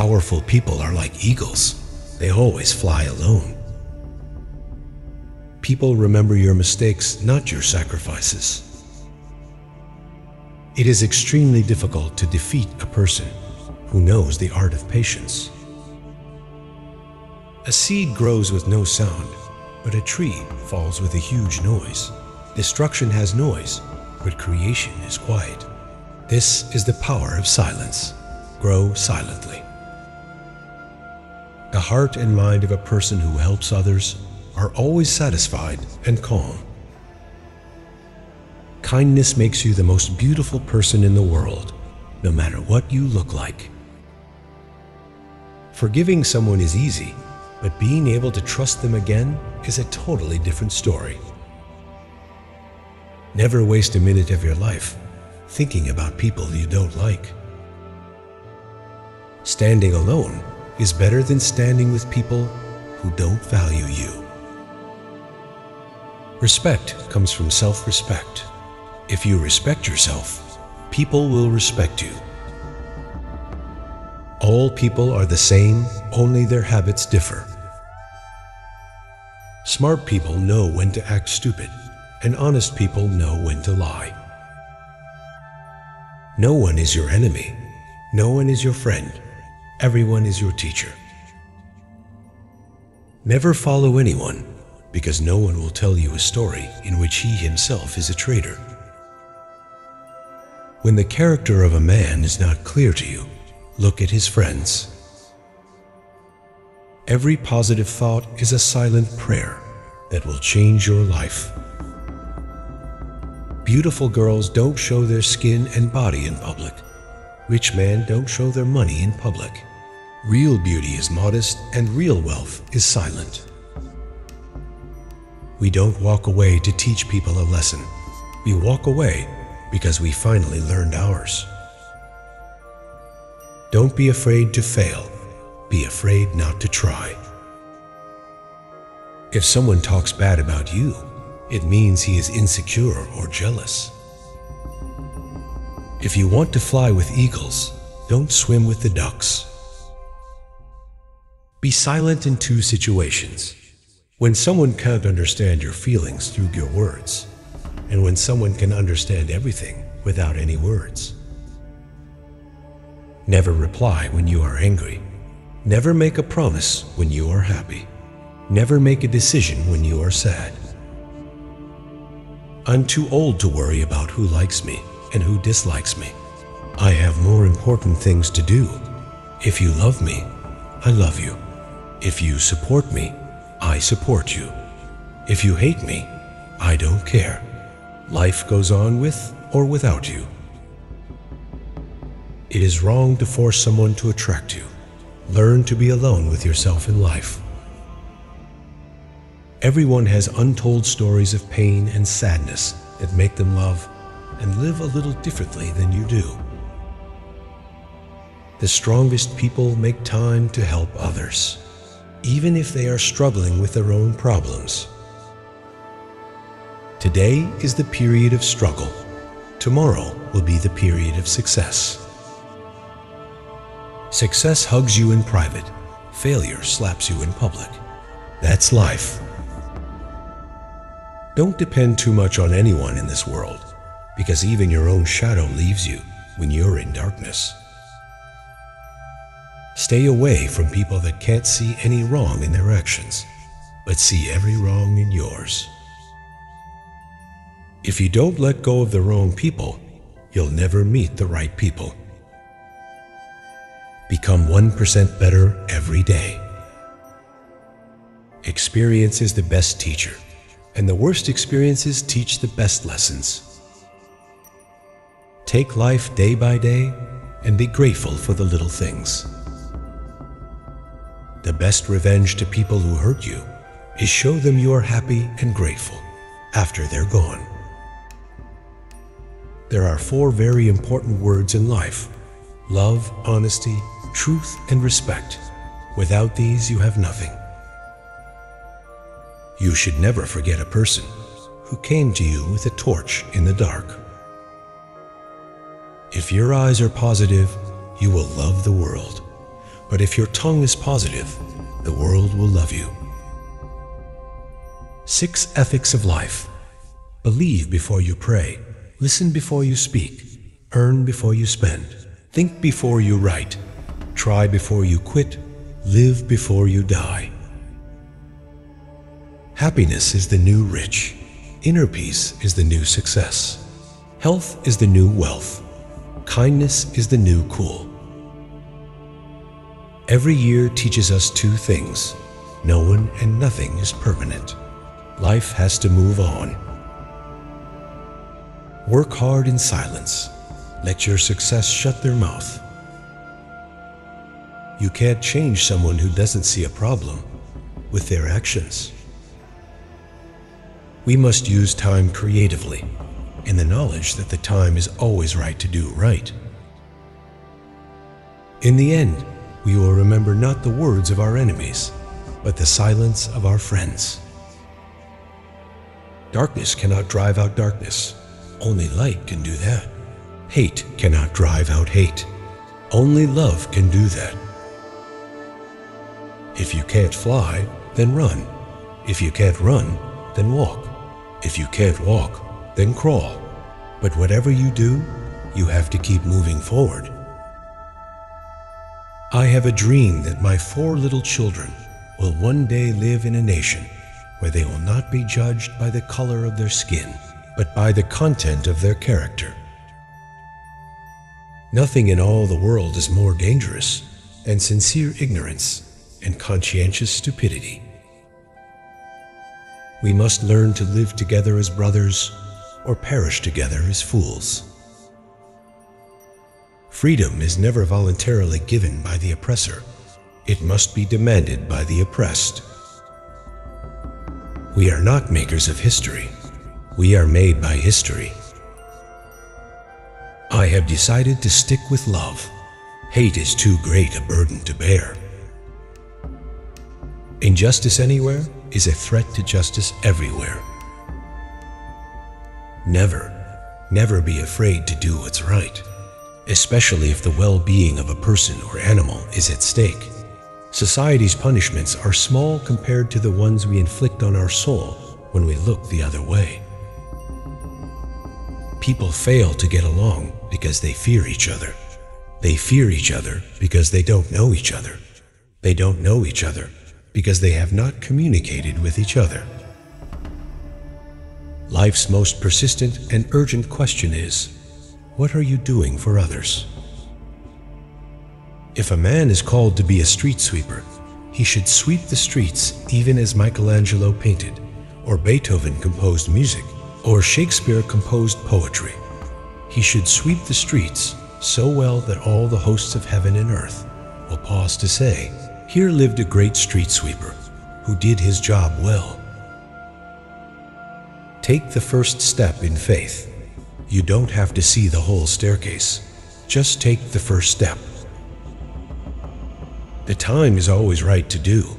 Powerful people are like eagles. They always fly alone. People remember your mistakes, not your sacrifices. It is extremely difficult to defeat a person who knows the art of patience. A seed grows with no sound, but a tree falls with a huge noise. Destruction has noise, but creation is quiet. This is the power of silence. Grow silently. The heart and mind of a person who helps others are always satisfied and calm. Kindness makes you the most beautiful person in the world, no matter what you look like. Forgiving someone is easy, but being able to trust them again is a totally different story. Never waste a minute of your life thinking about people you don't like. Standing alone is better than standing with people who don't value you. Respect comes from self-respect. If you respect yourself, people will respect you. All people are the same, only their habits differ. Smart people know when to act stupid, and honest people know when to lie. No one is your enemy. No one is your friend. Everyone is your teacher. Never follow anyone, because no one will tell you a story in which he himself is a traitor. When the character of a man is not clear to you, look at his friends. Every positive thought is a silent prayer that will change your life. Beautiful girls don't show their skin and body in public. Rich men don't show their money in public. Real beauty is modest, and real wealth is silent. We don't walk away to teach people a lesson. We walk away because we finally learned ours. Don't be afraid to fail. Be afraid not to try. If someone talks bad about you, it means he is insecure or jealous. If you want to fly with eagles, don't swim with the ducks. Be silent in two situations: when someone can't understand your feelings through your words, and when someone can understand everything without any words. Never reply when you are angry. Never make a promise when you are happy. Never make a decision when you are sad. I'm too old to worry about who likes me and who dislikes me. I have more important things to do. If you love me, I love you. If you support me, I support you. If you hate me, I don't care. Life goes on with or without you. It is wrong to force someone to attract you. Learn to be alone with yourself in life. Everyone has untold stories of pain and sadness that make them love and live a little differently than you do. The strongest people make time to help others, even if they are struggling with their own problems. Today is the period of struggle. Tomorrow will be the period of success. Success hugs you in private. Failure slaps you in public. That's life. Don't depend too much on anyone in this world, because even your own shadow leaves you when you're in darkness. Stay away from people that can't see any wrong in their actions, but see every wrong in yours. If you don't let go of the wrong people, you'll never meet the right people. Become 1% better every day. Experience is the best teacher, and the worst experiences teach the best lessons. Take life day by day and be grateful for the little things. The best revenge to people who hurt you is show them you are happy and grateful after they're gone. There are 4 very important words in life: love, honesty, truth, and respect. Without these, you have nothing. You should never forget a person who came to you with a torch in the dark. If your eyes are positive, you will love the world. But if your tongue is positive, the world will love you. 6 ethics of life. Believe before you pray. Listen before you speak. Earn before you spend. Think before you write. Try before you quit. Live before you die. Happiness is the new rich. Inner peace is the new success. Health is the new wealth. Kindness is the new cool. Every year teaches us 2 things. No one and nothing is permanent. Life has to move on. Work hard in silence. Let your success shut their mouth. You can't change someone who doesn't see a problem with their actions. We must use time creatively, in the knowledge that the time is always right to do right. In the end, we will remember not the words of our enemies, but the silence of our friends. Darkness cannot drive out darkness. Only light can do that. Hate cannot drive out hate. Only love can do that. If you can't fly, then run. If you can't run, then walk. If you can't walk, then crawl. But whatever you do, you have to keep moving forward. I have a dream that my 4 little children will one day live in a nation where they will not be judged by the color of their skin, but by the content of their character. Nothing in all the world is more dangerous than sincere ignorance and conscientious stupidity. We must learn to live together as brothers or perish together as fools. Freedom is never voluntarily given by the oppressor. It must be demanded by the oppressed. We are not makers of history. We are made by history. I have decided to stick with love. Hate is too great a burden to bear. Injustice anywhere is a threat to justice everywhere. Never be afraid to do what's right, especially if the well-being of a person or animal is at stake. Society's punishments are small compared to the ones we inflict on our soul when we look the other way. People fail to get along because they fear each other. They fear each other because they don't know each other. They don't know each other because they have not communicated with each other. Life's most persistent and urgent question is, what are you doing for others? If a man is called to be a street sweeper, he should sweep the streets even as Michelangelo painted, or Beethoven composed music, or Shakespeare composed poetry. He should sweep the streets so well that all the hosts of heaven and earth will pause to say, "Here lived a great street sweeper who did his job well." Take the first step in faith. You don't have to see the whole staircase. Just take the first step. The time is always right to do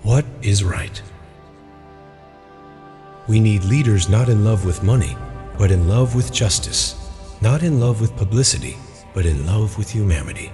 what is right. We need leaders not in love with money, but in love with justice, not in love with publicity, but in love with humanity.